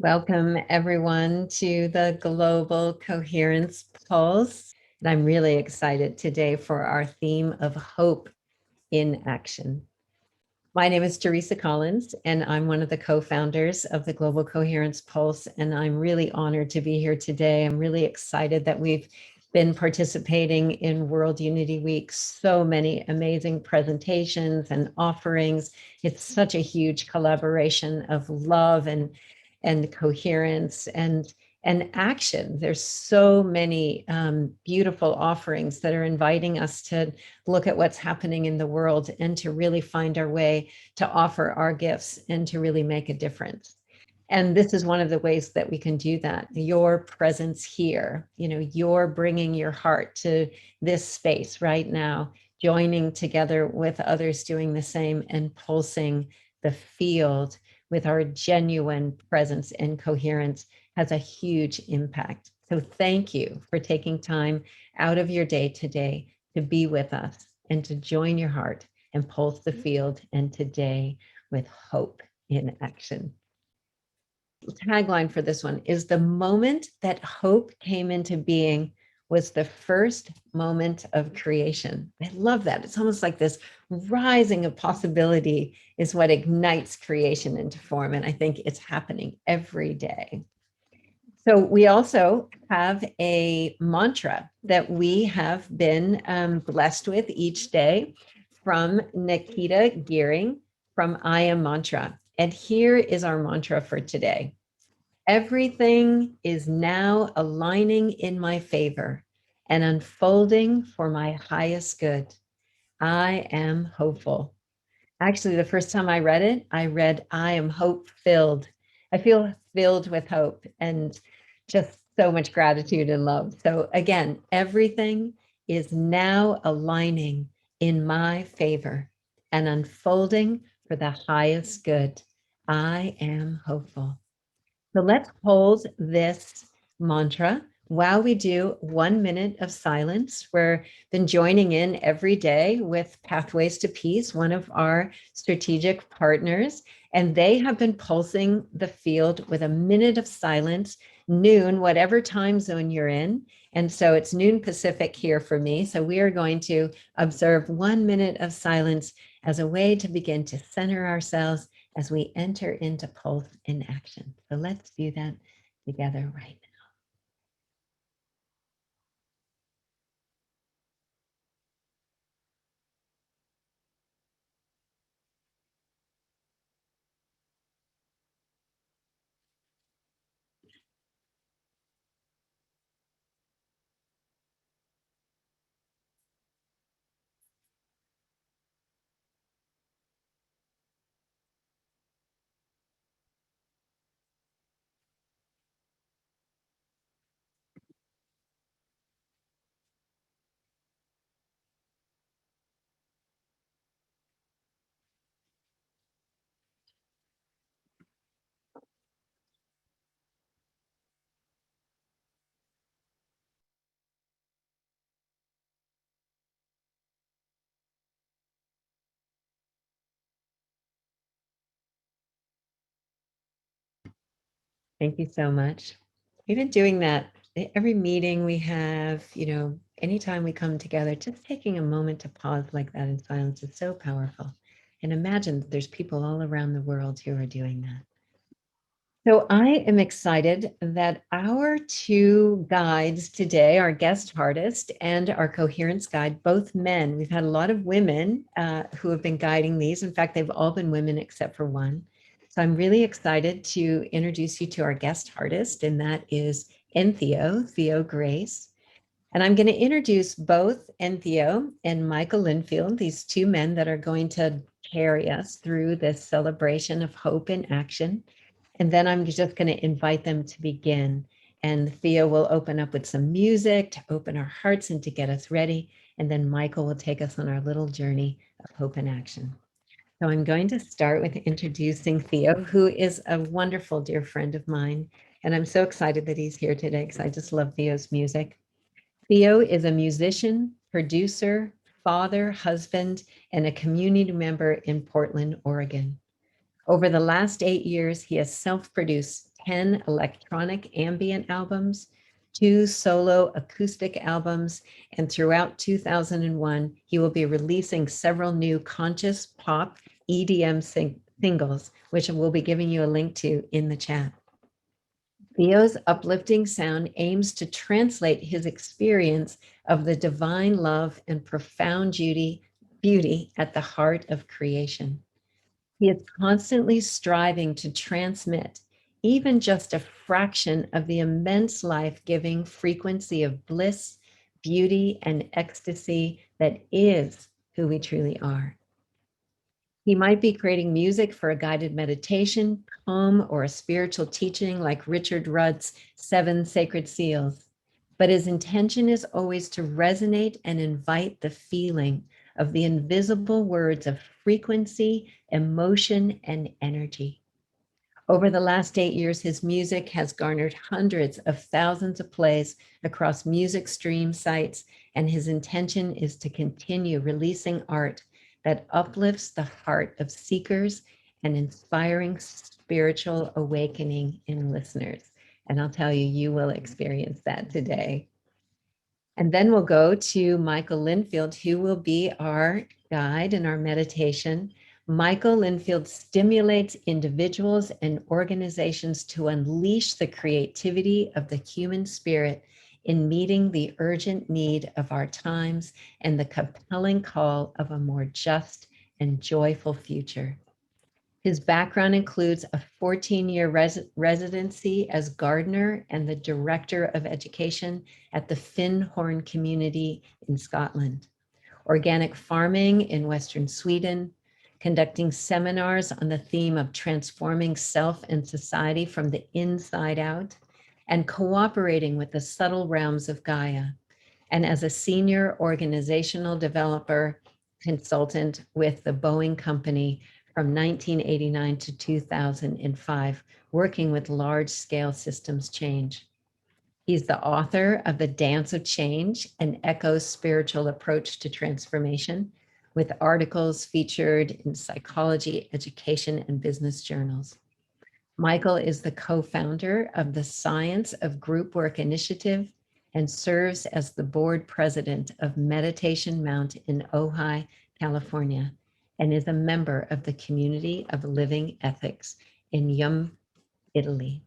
Welcome, everyone, to the Global Coherence Pulse. And I'm really excited today for our theme of hope in action. My name is Teresa Collins, and I'm one of the co-founders of the Global Coherence Pulse, and I'm really honored to be here today. I'm really excited that we've been participating in World Unity Week. So many amazing presentations and offerings. It's such a huge collaboration of love and coherence and action. There's so many beautiful offerings that are inviting us to look at what's happening in the world and to really find our way to offer our gifts and to really make a difference. And this is one of the ways that we can do that. Your presence here, you're bringing your heart to this space right now, joining together with others doing the same and pulsing the field with our genuine presence and coherence has a huge impact. So thank you for taking time out of your day today to be with us and to join your heart and pulse the field, and today with hope in action. The tagline for this one is: the moment that hope came into being was the first moment of creation. I love that. It's almost like this rising of possibility is what ignites creation into form. And I think it's happening every day. So we also have a mantra that we have been blessed with each day from Nikita Gearing from I Am Mantra. And here is our mantra for today. Everything is now aligning in my favor and unfolding for my highest good. I am hopeful. Actually, the first time I read it, I read, I am hope filled. I feel filled with hope and just so much gratitude and love. So again, everything is now aligning in my favor and unfolding for the highest good. I am hopeful. So let's hold this mantra while we do 1 minute of silence. We're been joining in every day with Pathways to Peace, one of our strategic partners, and they have been pulsing the field with a minute of silence, noon, whatever time zone you're in. And so it's noon Pacific here for me. So we are going to observe 1 minute of silence as a way to begin to center ourselves as we enter into pulse in action. So let's do that together right now. Thank you so much. We've been doing that every meeting we have, anytime we come together, just taking a moment to pause like that in silence is so powerful. And imagine that there's people all around the world who are doing that. So I am excited that our two guides today, our guest Heartist and our Coherence guide, both men. We've had a lot of women who have been guiding these. In fact, they've all been women except for one. So I'm really excited to introduce you to our guest Heartist, and that is Theo Grace. And I'm going to introduce both Theo and Michael Lindfield, these two men that are going to carry us through this celebration of hope in action. And then I'm just going to invite them to begin. And Theo will open up with some music to open our hearts and to get us ready. And then Michael will take us on our little journey of hope and action. So I'm going to start with introducing Theo, who is a wonderful dear friend of mine. And I'm so excited that he's here today because I just love Theo's music. Theo is a musician, producer, father, husband, and a community member in Portland, Oregon. Over the last 8 years, he has self-produced 10 electronic ambient albums, 2 solo acoustic albums, and throughout 2001, he will be releasing several new conscious pop EDM singles, which we'll be giving you a link to in the chat. Theo's uplifting sound aims to translate his experience of the divine love and profound beauty at the heart of creation. He is constantly striving to transmit even just a fraction of the immense life-giving frequency of bliss, beauty, and ecstasy that is who we truly are. He might be creating music for a guided meditation, poem, or a spiritual teaching like Richard Rudd's 7 Sacred Seals. But his intention is always to resonate and invite the feeling of the invisible words of frequency, emotion, and energy. Over the last 8 years, his music has garnered hundreds of thousands of plays across music stream sites, and his intention is to continue releasing art that uplifts the heart of seekers and inspiring spiritual awakening in listeners. And I'll tell you, you will experience that today. And then we'll go to Michael Lindfield, who will be our guide in our meditation. Michael Lindfield stimulates individuals and organizations to unleash the creativity of the human spirit in meeting the urgent need of our times and the compelling call of a more just and joyful future. His background includes a 14-year residency as gardener and the director of education at the Findhorn community in Scotland, organic farming in Western Sweden, conducting seminars on the theme of transforming self and society from the inside out, and cooperating with the subtle realms of Gaia, and as a senior organizational developer consultant with the Boeing Company from 1989 to 2005, working with large-scale systems change. He's the author of The Dance of Change, an Echo's spiritual approach to transformation, with articles featured in psychology, education, and business journals. Michael is the co-founder of the Science of Group Work Initiative and serves as the board president of Meditation Mount in Ojai, California, and is a member of the Community of Living Ethics in Yum, Italy.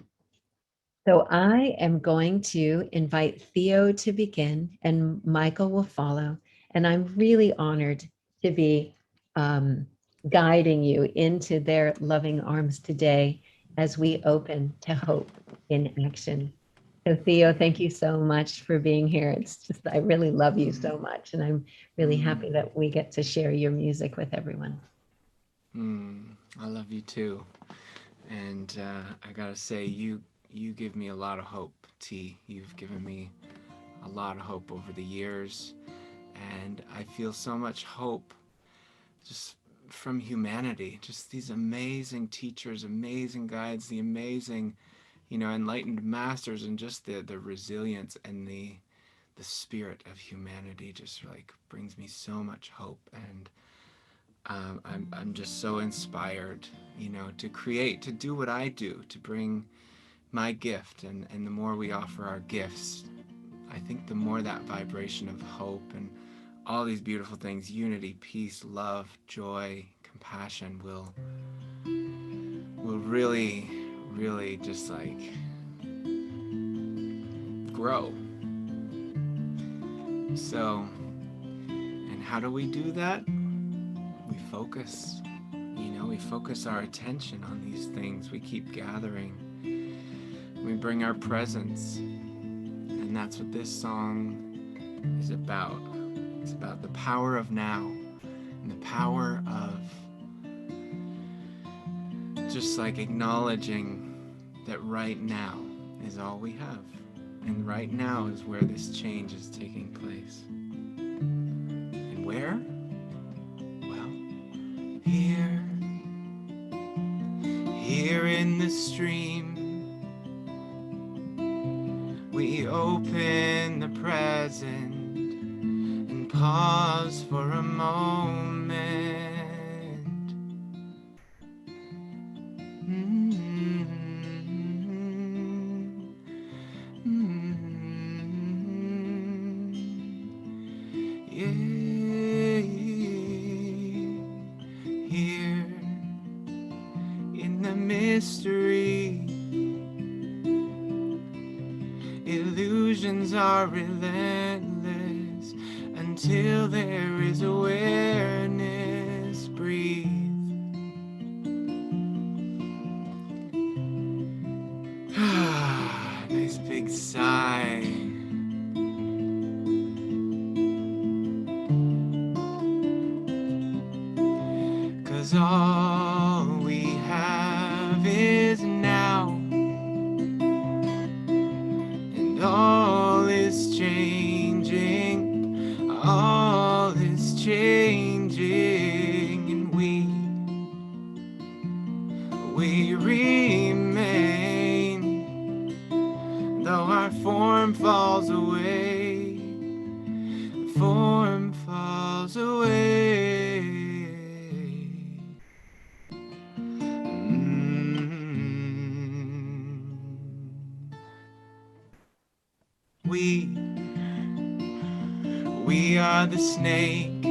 So I am going to invite Theo to begin and Michael will follow. And I'm really honored to be guiding you into their loving arms today as we open to hope in action. So Theo, thank you so much for being here. It's just, I really love you so much. And I'm really happy that we get to share your music with everyone. I love you too. And I gotta say, you give me a lot of hope, T. You've given me a lot of hope over the years. And I feel so much hope just from humanity, just these amazing teachers, amazing guides, the amazing, enlightened masters, and just the resilience and the spirit of humanity just like brings me so much hope. And I'm just so inspired, to create, to do what I do, to bring my gift. And the more we offer our gifts, I think the more that vibration of hope and all these beautiful things, unity, peace, love, joy, compassion will really, really just like grow. So, and how do we do that? We focus. We focus our attention on these things. We keep gathering. We bring our presence. And that's what this song is about. It's about the power of now and the power of just like acknowledging that right now is all we have. And right now is where this change is taking place. And where? Well, here in the stream, we open the present and pause for a moment. mystery. Illusions are relentless until there is awareness. Breathe. Nice big sigh. 'Cause all we have is now, and all is changing, all is changing, and we remain, though our form falls away, form falls away. We are the snake,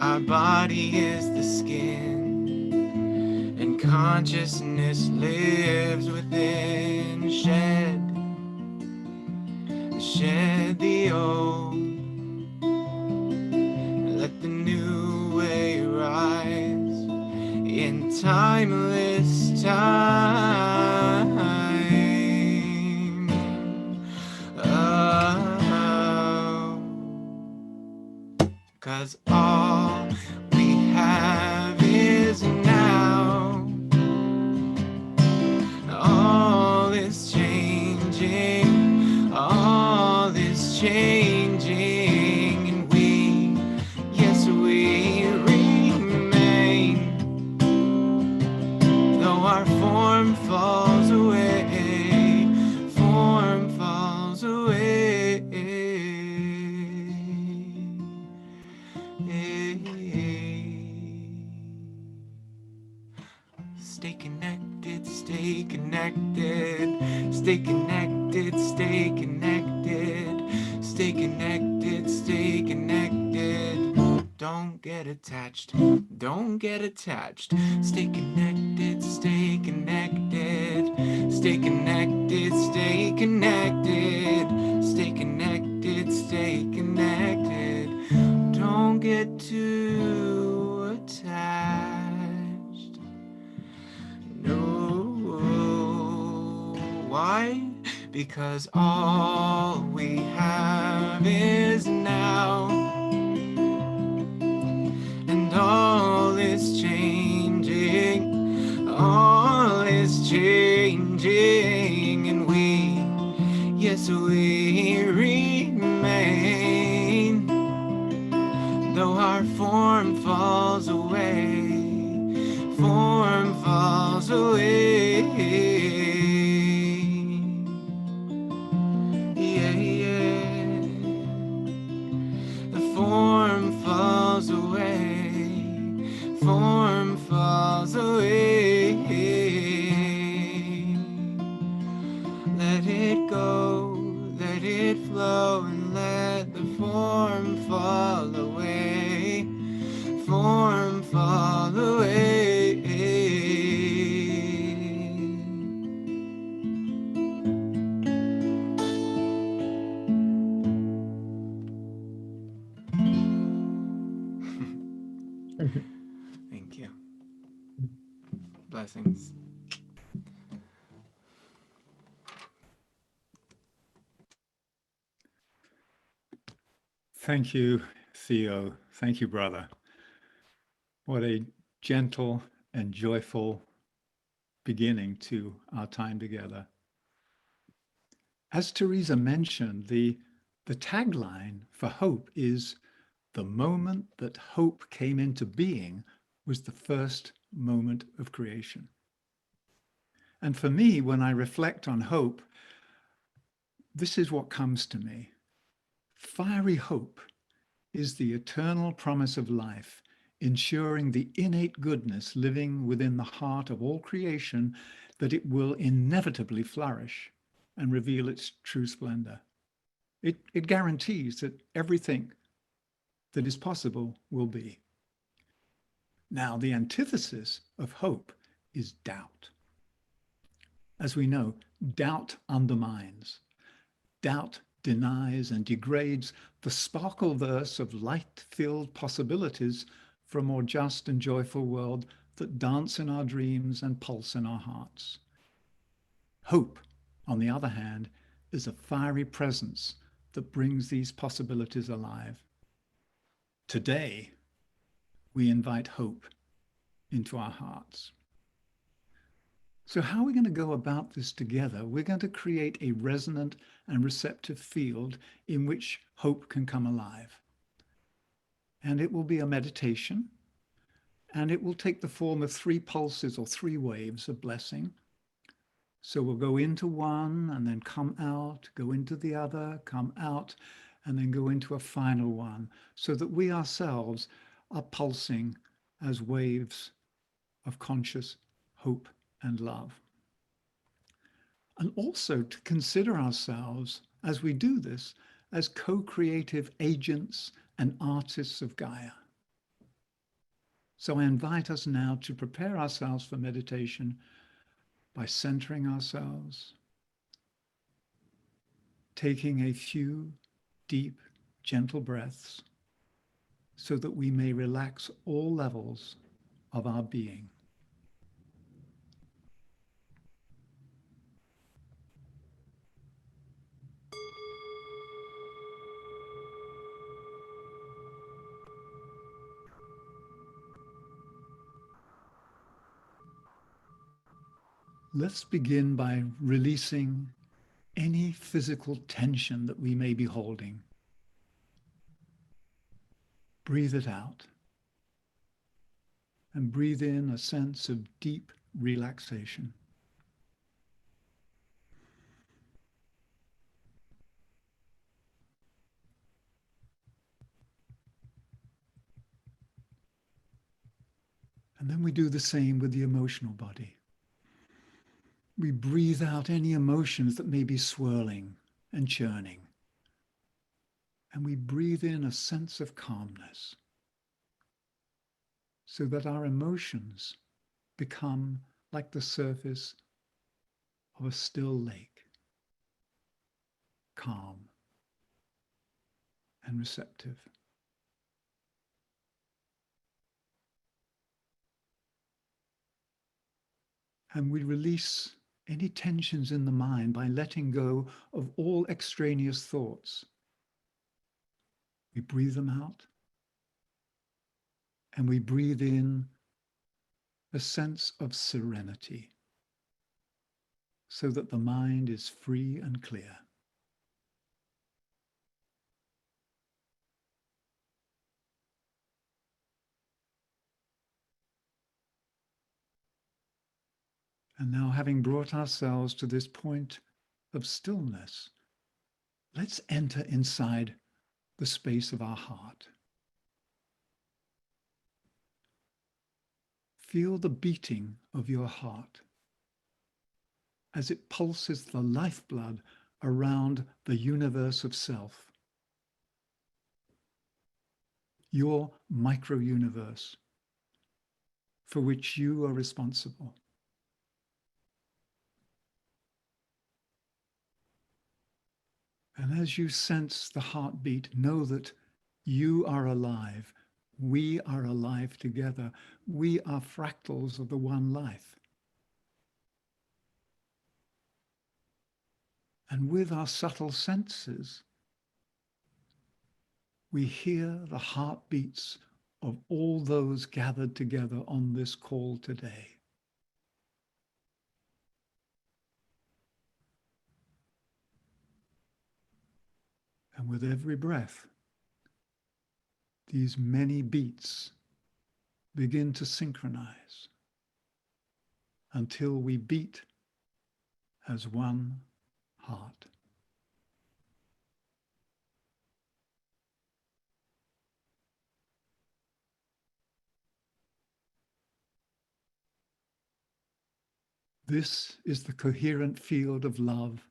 our body is the skin, and consciousness lives within. Shed the old, let the new way rise in timeless time. 'Cause all we have is now, all is changing, all is changing, and yes, we remain, though our form falls away, form falls away. Stay connected, stay connected, stay connected, stay connected, stay connected, stay connected. Don't get attached, don't get attached. Stay connected, stay connected, stay connected, stay connected, stay connected, stay connected. Don't get too attached. No. Why? Because all we have is now, and all is changing, all is changing, and yes, we remain, though our form falls away, form falls away. The form falls away, form falls away. Let it go, let it flow, and let the form fall away, form fall away. Thank you. Blessings. Thank you, Theo. Thank you, brother. What a gentle and joyful beginning to our time together. As Teresa mentioned, the tagline for hope is, "The moment that hope came into being was the first moment of creation." And for me, when I reflect on hope, this is what comes to me. Fiery hope is the eternal promise of life, ensuring the innate goodness living within the heart of all creation, that it will inevitably flourish and reveal its true splendor. It guarantees that everything that is possible will be. Now, the antithesis of hope is doubt. As we know, doubt undermines. Doubt denies and degrades the sparkle verse of light-filled possibilities for a more just and joyful world that dance in our dreams and pulse in our hearts. Hope, on the other hand, is a fiery presence that brings these possibilities alive. Today, we invite hope into our hearts. So how are we going to go about this together? We're going to create a resonant and receptive field in which hope can come alive. And it will be a meditation, and it will take the form of 3 pulses or 3 waves of blessing. So we'll go into one and then come out, go into the other, come out, and then go into a final one, so that we ourselves are pulsing as waves of conscious hope and love. And also to consider ourselves, as we do this, as co-creative agents and artists of Gaia. So I invite us now to prepare ourselves for meditation by centering ourselves, taking a few deep, gentle breaths so that we may relax all levels of our being. Let's begin by releasing any physical tension that we may be holding. Breathe it out. And breathe in a sense of deep relaxation. And then we do the same with the emotional body. We breathe out any emotions that may be swirling and churning. And we breathe in a sense of calmness so that our emotions become like the surface of a still lake, calm and receptive. And we release any tensions in the mind by letting go of all extraneous thoughts. We breathe them out, and we breathe in a sense of serenity so that the mind is free and clear. And now, having brought ourselves to this point of stillness, let's enter inside the space of our heart. Feel the beating of your heart as it pulses the lifeblood around the universe of self, your micro-universe for which you are responsible. And as you sense the heartbeat, know that you are alive. We are alive together. We are fractals of the one life. And with our subtle senses, we hear the heartbeats of all those gathered together on this call today. And with every breath, these many beats begin to synchronize until we beat as one heart. This is the coherent field of love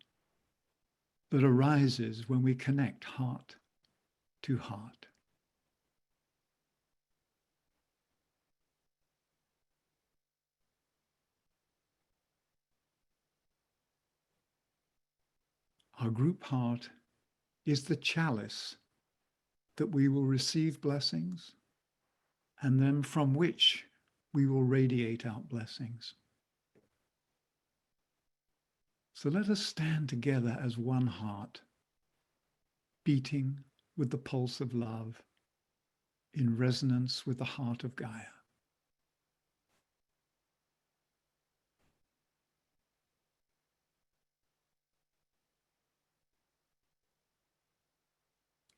that arises when we connect heart to heart. Our group heart is the chalice that we will receive blessings and then from which we will radiate out blessings. So let us stand together as one heart, beating with the pulse of love, in resonance with the heart of Gaia.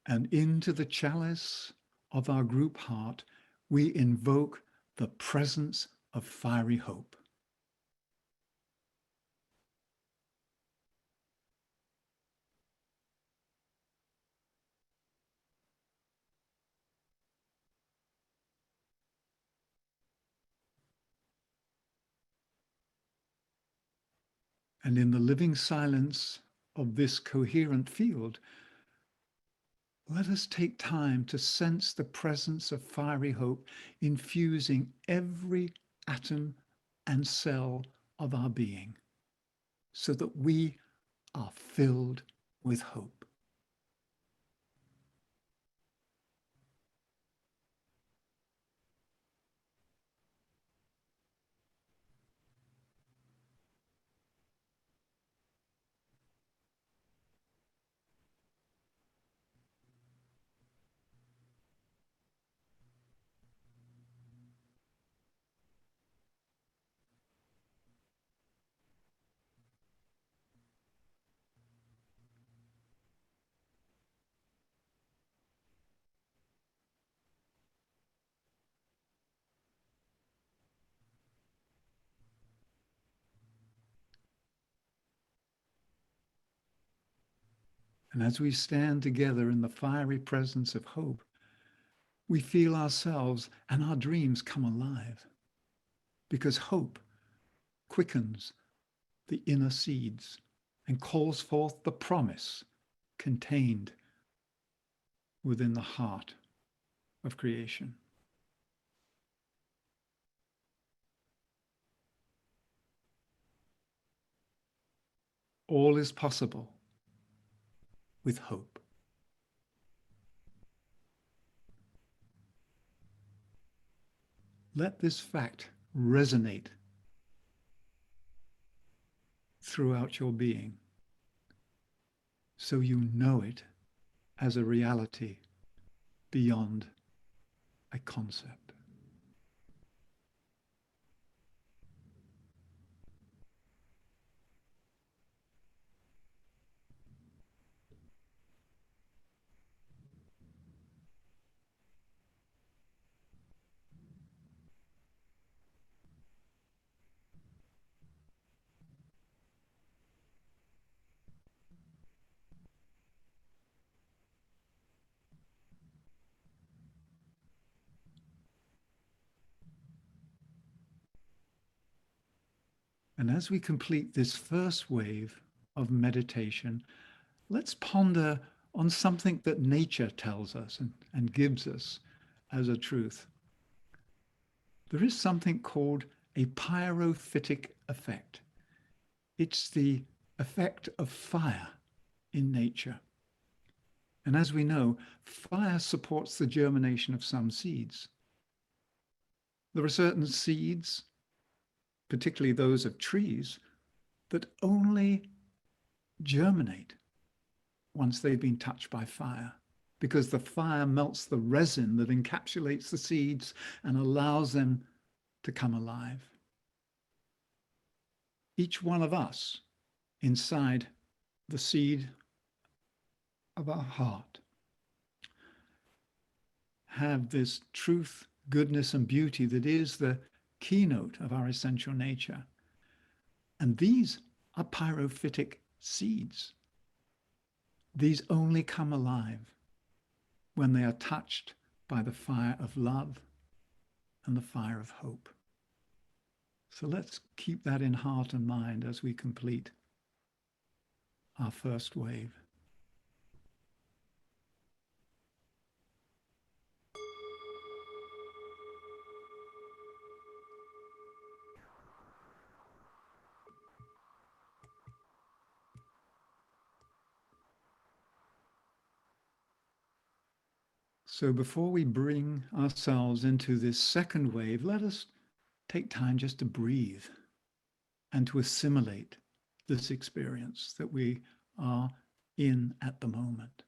And into the chalice of our group heart, we invoke the presence of fiery hope. And in the living silence of this coherent field, let us take time to sense the presence of fiery hope infusing every atom and cell of our being, so that we are filled with hope. And as we stand together in the fiery presence of hope, we feel ourselves and our dreams come alive, because hope quickens the inner seeds and calls forth the promise contained within the heart of creation. All is possible with hope. Let this fact resonate throughout your being, so you know it as a reality beyond a concept. And as we complete this first wave of meditation, let's ponder on something that nature tells us and gives us as a truth. There is something called a pyrophytic effect. It's the effect of fire in nature. And as we know, fire supports the germination of some seeds. There are certain seeds, particularly those of trees, that only germinate once they've been touched by fire, because the fire melts the resin that encapsulates the seeds and allows them to come alive. Each one of us inside the seed of our heart have this truth, goodness, and beauty that is the keynote of our essential nature. And these are pyrophytic seeds. These only come alive when they are touched by the fire of love and the fire of hope. So let's keep that in heart and mind as we complete our first wave. So before we bring ourselves into this second wave, let us take time just to breathe and to assimilate this experience that we are in at the moment.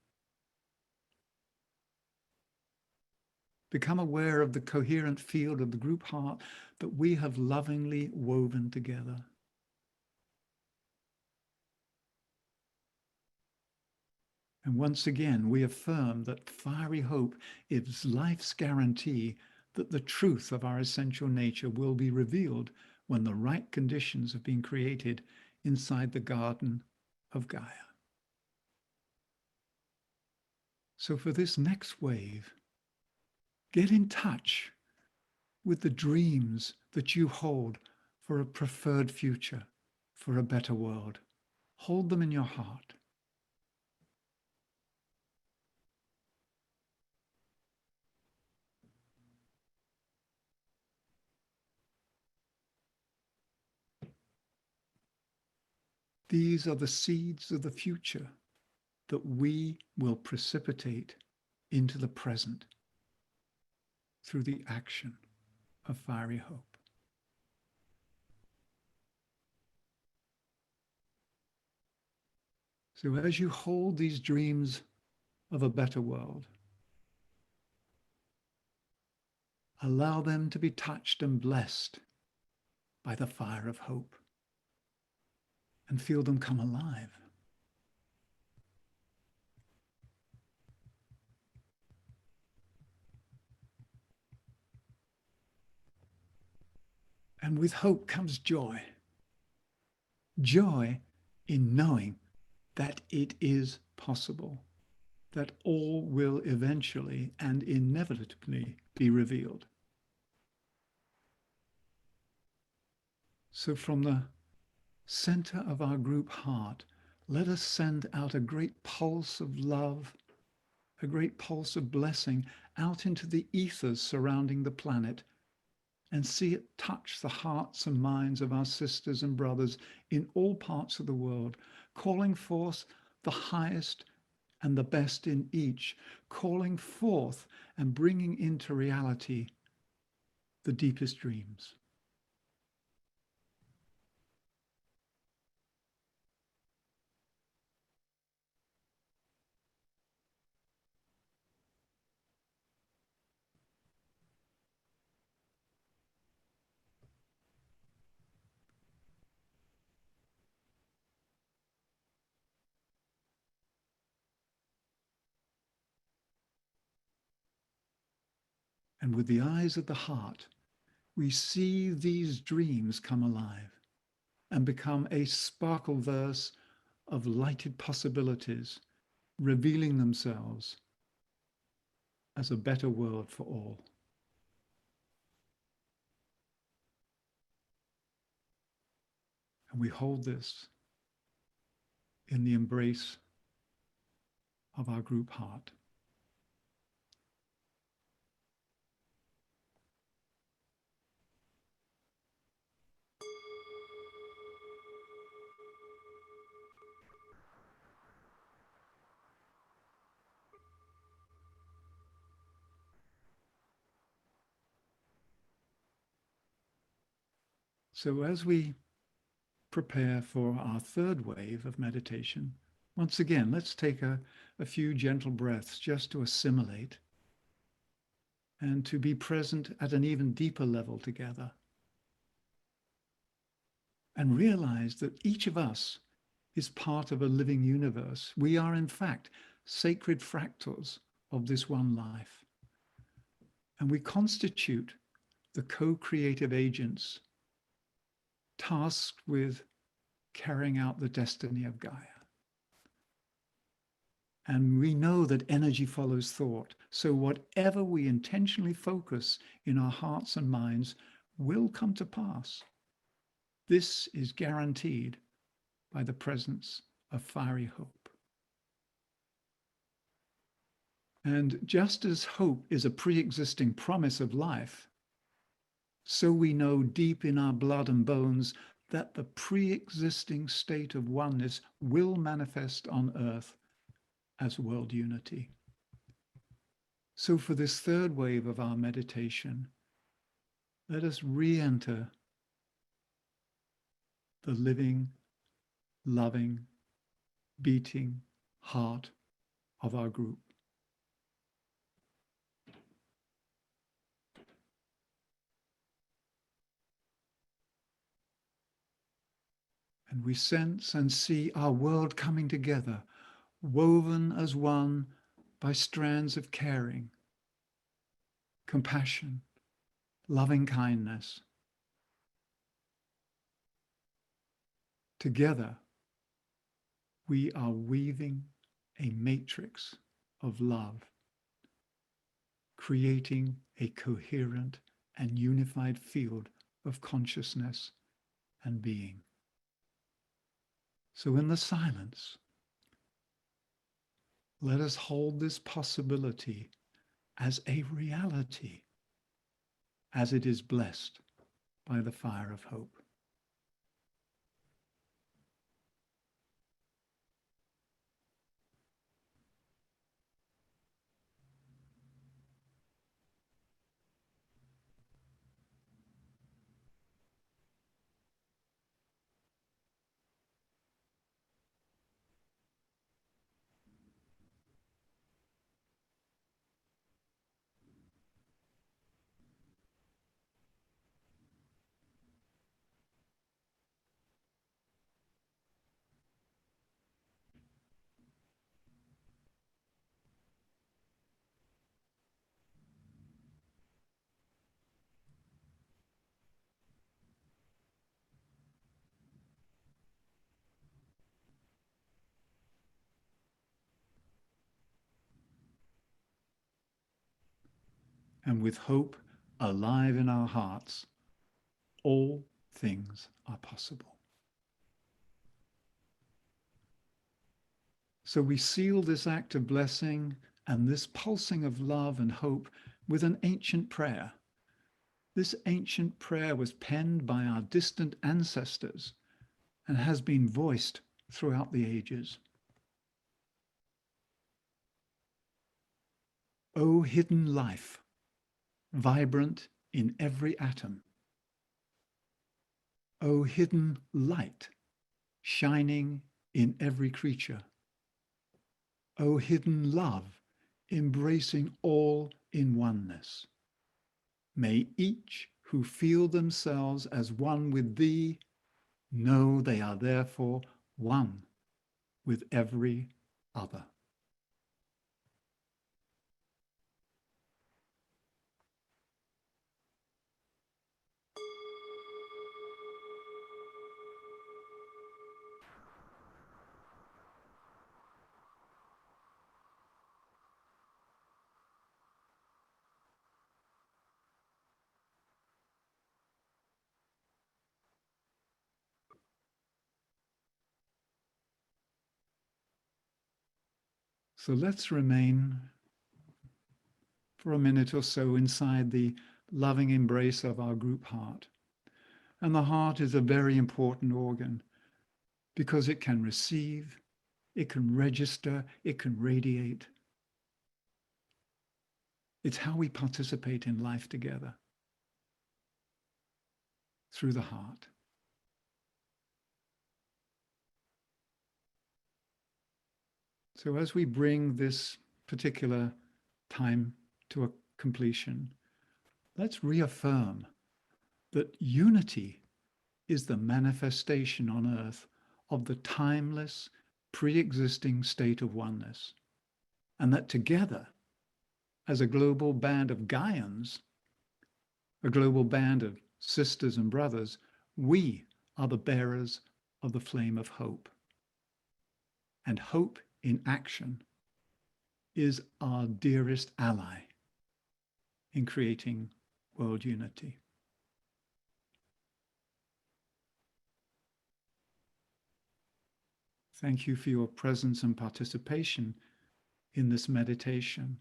Become aware of the coherent field of the group heart that we have lovingly woven together. And once again, we affirm that fiery hope is life's guarantee that the truth of our essential nature will be revealed when the right conditions have been created inside the garden of Gaia. So for this next wave, get in touch with the dreams that you hold for a preferred future, for a better world. Hold them in your heart. These are the seeds of the future that we will precipitate into the present through the action of fiery hope. So as you hold these dreams of a better world, allow them to be touched and blessed by the fire of hope, and feel them come alive. And with hope comes joy. Joy in knowing that it is possible, that all will eventually and inevitably be revealed. So from the center of our group heart, let us send out a great pulse of love, a great pulse of blessing out into the ethers surrounding the planet, and see it touch the hearts and minds of our sisters and brothers in all parts of the world, calling forth the highest and the best in each, calling forth and bringing into reality the deepest dreams. And with the eyes of the heart, we see these dreams come alive and become a sparkle verse of lighted possibilities, revealing themselves as a better world for all. And we hold this in the embrace of our group heart. So as we prepare for our third wave of meditation, once again, let's take a few gentle breaths just to assimilate and to be present at an even deeper level together. And realize that each of us is part of a living universe. We are, in fact, sacred fractals of this one life. And we constitute the co-creative agents tasked with carrying out the destiny of Gaia. And we know that energy follows thought. So whatever we intentionally focus in our hearts and minds will come to pass. This is guaranteed by the presence of fiery hope. And just as hope is a pre-existing promise of life, so we know deep in our blood and bones that the pre-existing state of oneness will manifest on earth as world unity. So for this third wave of our meditation, let us re-enter the living, loving, beating heart of our group. And we sense and see our world coming together, woven as one by strands of caring, compassion, loving kindness. Together, we are weaving a matrix of love, creating a coherent and unified field of consciousness and being. So in the silence, let us hold this possibility as a reality, as it is blessed by the fire of hope. And with hope alive in our hearts, all things are possible. So we seal this act of blessing and this pulsing of love and hope with an ancient prayer. This ancient prayer was penned by our distant ancestors and has been voiced throughout the ages. O hidden life, vibrant in every atom. O hidden light, shining in every creature. O hidden love, embracing all in oneness. May each who feel themselves as one with thee know they are therefore one with every other. So let's remain for a minute or so inside the loving embrace of our group heart. And the heart is a very important organ because it can receive, it can register, it can radiate. It's how we participate in life together, through the heart. So as we bring this particular time to a completion, let's reaffirm that unity is the manifestation on earth of the timeless, pre-existing state of oneness, and that together, as a global band of Gaians, a global band of sisters and brothers, we are the bearers of the flame of hope. And hope in action is our dearest ally in creating world unity. Thank you for your presence and participation in this meditation.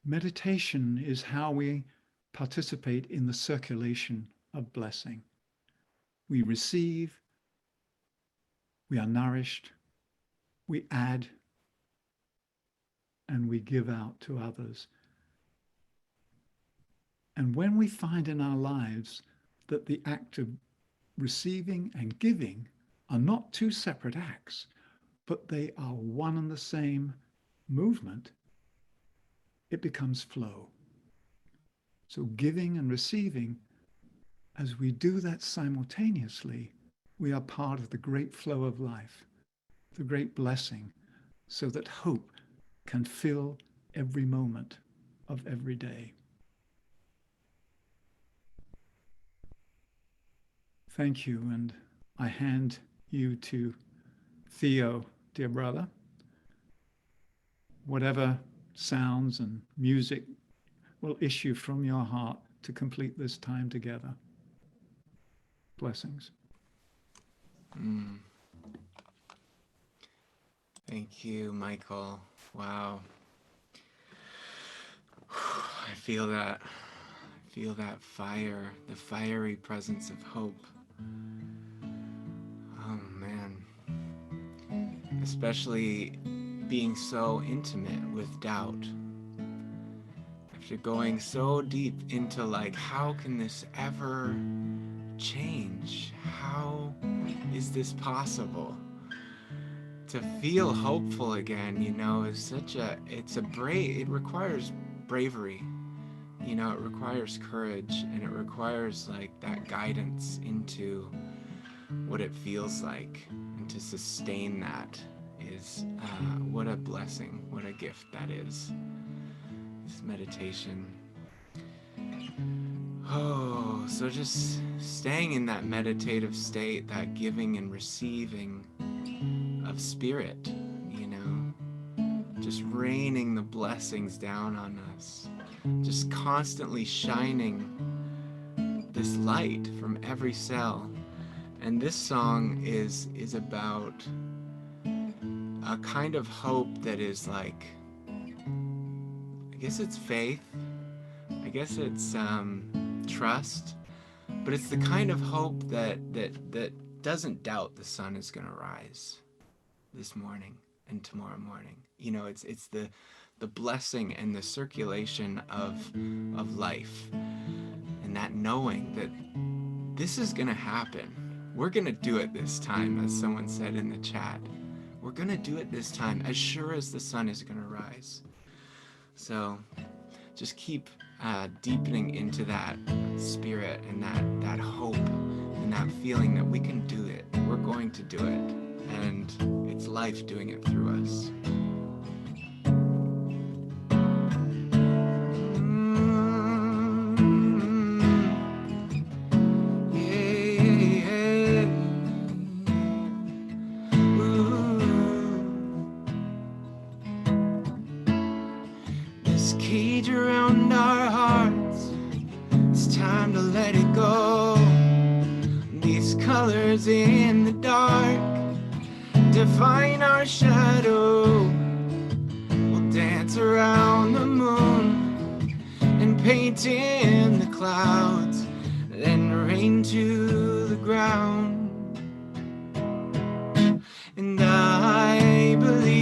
Meditation is how we participate in the circulation of blessing. We receive, we are nourished, we add, and we give out to others. And when we find in our lives that the act of receiving and giving are not two separate acts, but they are one and the same movement, it becomes flow. So giving and receiving, as we do that simultaneously, we are part of the great flow of life, the great blessing, so that hope can fill every moment of every day. Thank you, and I hand you to Theo, dear brother. Whatever sounds and music will issue from your heart to complete this time together. Blessings. Thank you, Michael. Wow. I feel that. I feel that fire, the fiery presence of hope. Oh, man. Especially being so intimate with doubt. After going so deep into like, how can this ever change? How is this possible? To feel hopeful again, you know, is such a, it requires bravery. You know, it requires courage, and it requires like that guidance into what it feels like, and to sustain that is what a blessing, what a gift that is, this meditation. Oh, so just staying in that meditative state, that giving and receiving of spirit, you know, just raining the blessings down on us, just constantly shining this light from every cell. And this song is about a kind of hope that is like, I guess it's faith, I guess it's trust, but it's the kind of hope that doesn't doubt the sun is going to rise this morning and tomorrow morning. You know, it's the blessing and the circulation of life, and that knowing that this is going to happen. We're going to do it this time, as someone said in the chat. We're going to do it this time, as sure as the sun is going to rise. So just keep deepening into that spirit and that hope and that feeling that we can do it. We're going to do it. And it's life doing it through us. This cage around our hearts, it's time to let it go. These colors in the dark define our shadow. We'll dance around the moon and paint in the clouds, then rain to the ground. And I believe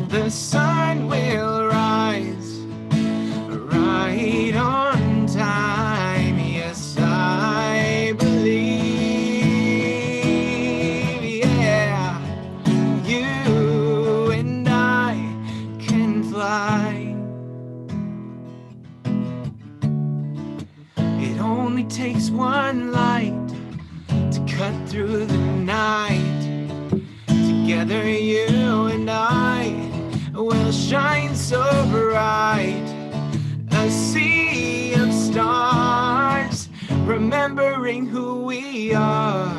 the sun will rise right on time. Yes, I believe, yeah, you and I can fly. It only takes one light to cut through the night. Together you and I will shine so bright. A sea of stars, remembering who we are,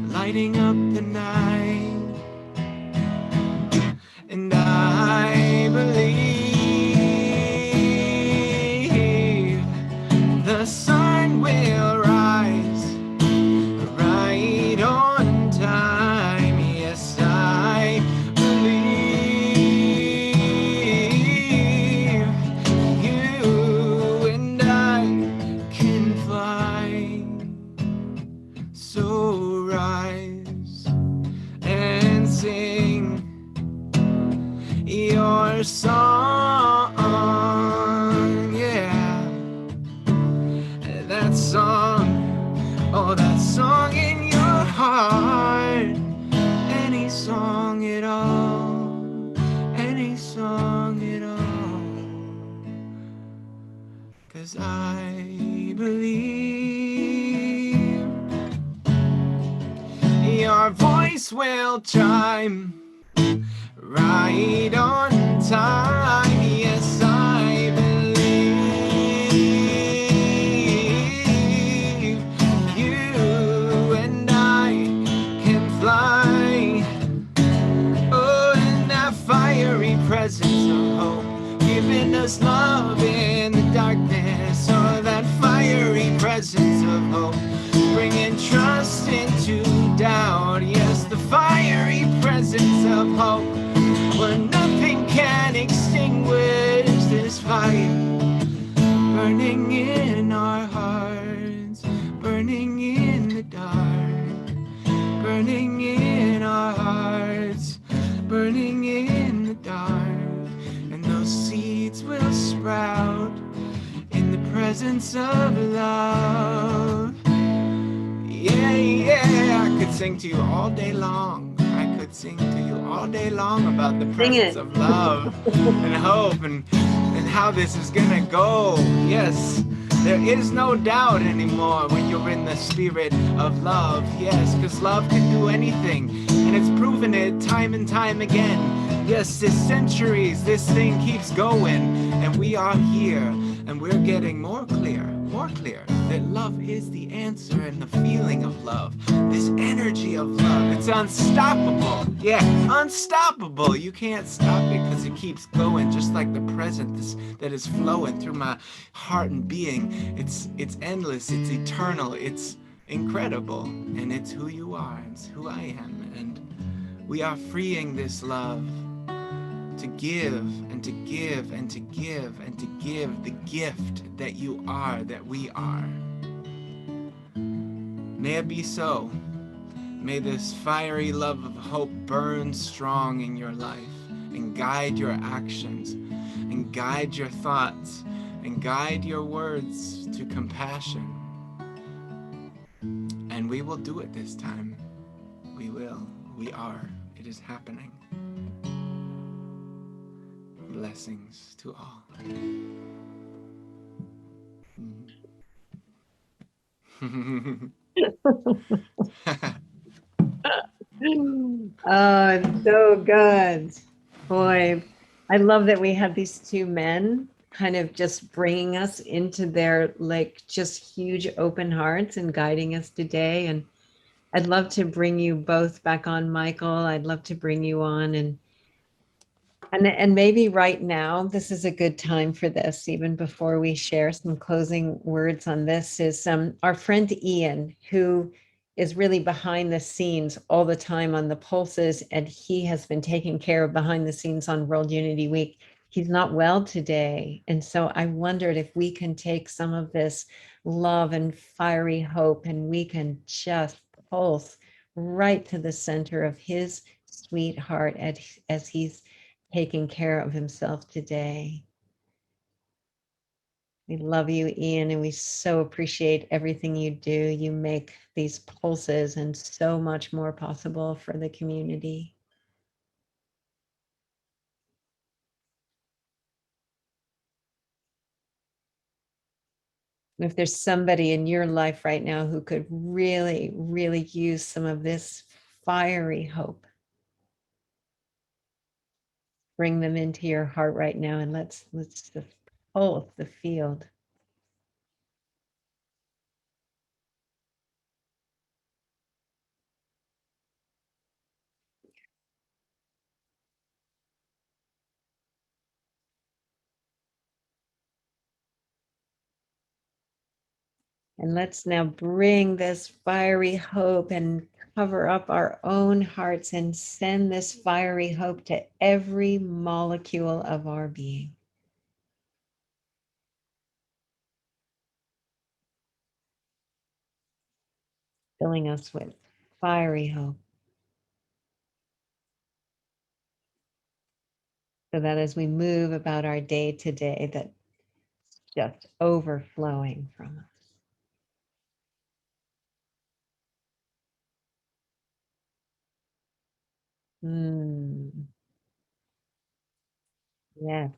lighting up the night. And I believe the sun will rise right on time. Yes, I believe you and I can fly. So rise and your song, yeah. That song, oh, that song in your heart. Any song at all, any song at all. 'Cause I believe your voice will chime right on time. Yes, I believe you and I can fly. Oh, in that fiery presence of hope, giving us love in the darkness. Oh, that fiery presence of hope, bringing trust into doubt. Yes, the fiery presence of hope, where nothing can extinguish this fire, burning in our hearts, burning in the dark, burning in our hearts, burning in the dark. And those seeds will sprout in the presence of love. Yeah, yeah, I could sing to you all day long. I could sing to you all day long about the presence of love and hope and how this is gonna go. Yes, there is no doubt anymore when you're in the spirit of love. Yes, because love can do anything, and it's proven it time and time again. Yes, this centuries, this thing keeps going, and we are here, and we're getting more clear that love is the answer, and the feeling of love, this energy of love, it's unstoppable. Yeah, unstoppable. You can't stop it because it keeps going, just like the present that is flowing through my heart and being. It's endless, it's eternal, it's incredible, and it's who you are, it's who I am, and we are freeing this love to give and to give and to give and to give the gift that you are, that we are. May it be so. May this fiery love of hope burn strong in your life and guide your actions and guide your thoughts and guide your words to compassion. And we will do it this time. We will. We are. It is happening. Blessings to all. Oh, it's so good. Boy, I love that we have these two men kind of just bringing us into their like just huge open hearts and guiding us today. And I'd love to bring you both back on, Michael. I'd love to bring you on and maybe right now, this is a good time for this, even before we share some closing words on this, is our friend Ian, who is really behind the scenes all the time on the pulses, and he has been taking care of behind the scenes on World Unity Week. He's not well today. And so I wondered if we can take some of this love and fiery hope and we can just pulse right to the center of his sweet heart as he's taking care of himself today. We love you, Ian, and we so appreciate everything you do. You make these pulses and so much more possible for the community. If there's somebody in your life right now who could really, really use some of this fiery hope, bring them into your heart right now and let's just pulse the field. And let's now bring this fiery hope and cover up our own hearts and send this fiery hope to every molecule of our being. Filling us with fiery hope. so that as we move about our day to day, that's just overflowing from us. Yes.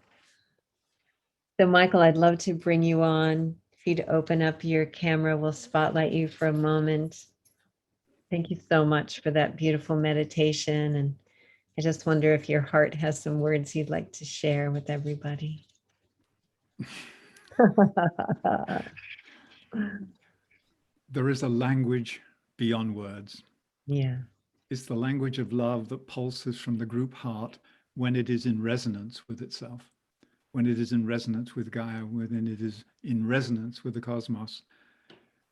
So, Michael, I'd love to bring you on. If you'd open up your camera, we'll spotlight you for a moment. Thank you so much for that beautiful meditation. And I just wonder if your heart has some words you'd like to share with everybody. There is a language beyond words. Yeah. It's the language of love that pulses from the group heart when it is in resonance with itself, when it is in resonance with Gaia, when it is in resonance with the cosmos.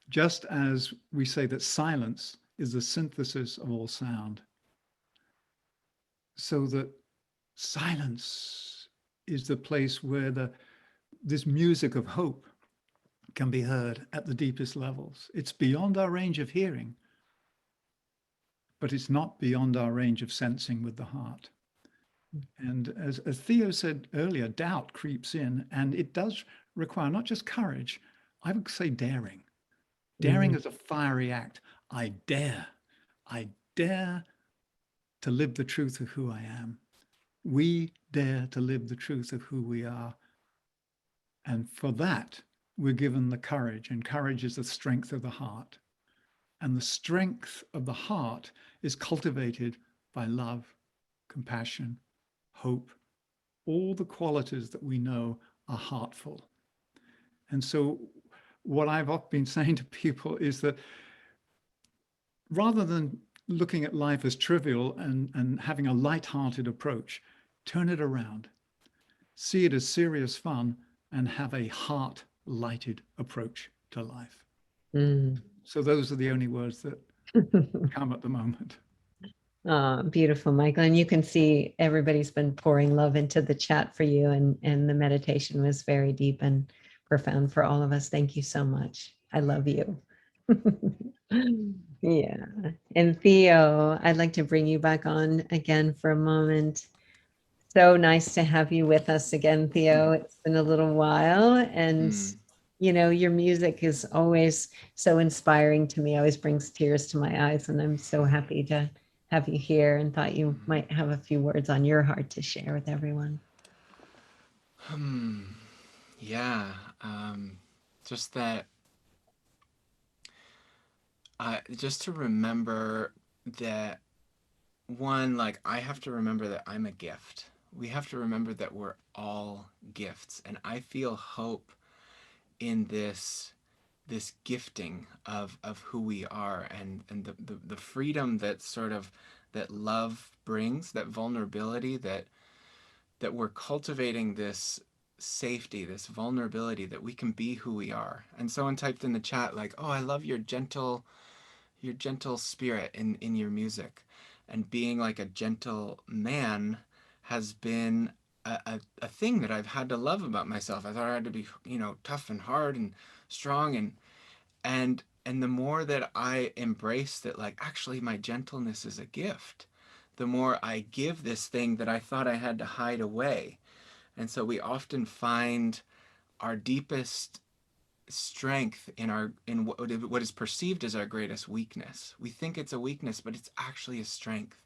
Just as we say that silence is the synthesis of all sound, so that silence is the place where this music of hope can be heard at the deepest levels. It's beyond our range of hearing, but it's not beyond our range of sensing with the heart. And as Theo said earlier, doubt creeps in, and it does require not just courage, I would say daring. Daring is a fiery act. I dare to live the truth of who I am. We dare to live the truth of who we are. And for that, we're given the courage, and courage is the strength of the heart. And the strength of the heart is cultivated by love, compassion, hope, all the qualities that we know are heartful. And so what I've often been saying to people is that rather than looking at life as trivial and having a light-hearted approach, turn it around. See it as serious fun and have a heart-lighted approach to life. So those are the only words that come at the moment. Oh, beautiful, Michael. And you can see everybody's been pouring love into the chat for you, and the meditation was very deep and profound for all of us. Thank you so much. I love you. Yeah. And Theo, I'd like to bring you back on again for a moment. So nice to have you with us again, Theo. It's been a little while, and your music is always so inspiring to me. Always brings tears to my eyes, and I'm so happy to have you here, and thought you might have a few words on your heart to share with everyone. Yeah. Just that, just to remember that, one, like, I have to remember that I'm a gift. We have to remember that we're all gifts. And I feel hope in this gifting of who we are, and the freedom that that love brings, that vulnerability, that we're cultivating this safety, this vulnerability, that we can be who we are. And someone typed in the chat, like, oh, I love your gentle spirit in your music. And being like a gentle man has been a thing that I've had to love about myself. I thought I had to be, tough and hard and strong, and the more that I embrace that, like, actually my gentleness is a gift, the more I give this thing that I thought I had to hide away. And so we often find our deepest strength in what is perceived as our greatest weakness. We think it's a weakness, but it's actually a strength.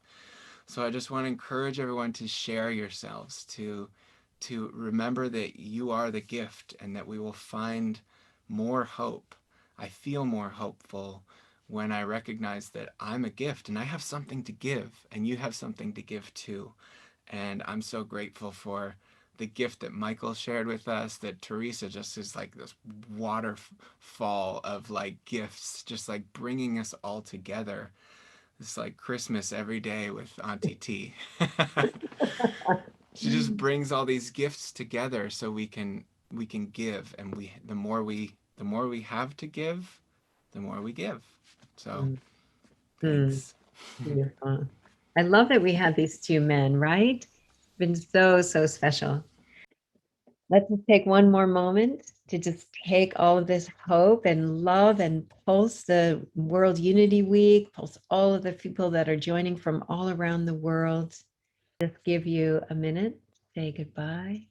So I just want to encourage everyone to share yourselves, to remember that you are the gift, and that we will find more hope. I feel more hopeful when I recognize that I'm a gift and I have something to give, and you have something to give too. And I'm so grateful for the gift that Michael shared with us, that Teresa just is like this waterfall of like gifts, just like bringing us all together. It's like Christmas every day with Auntie T. She just brings all these gifts together so we can give, and the more we have to give, the more we give. So thanks. Beautiful. I love that we had these two men, right? It's been so special. Let's just take one more moment to just take all of this hope and love and pulse the World Unity Week, pulse all of the people that are joining from all around the world. Just give you a minute say goodbye.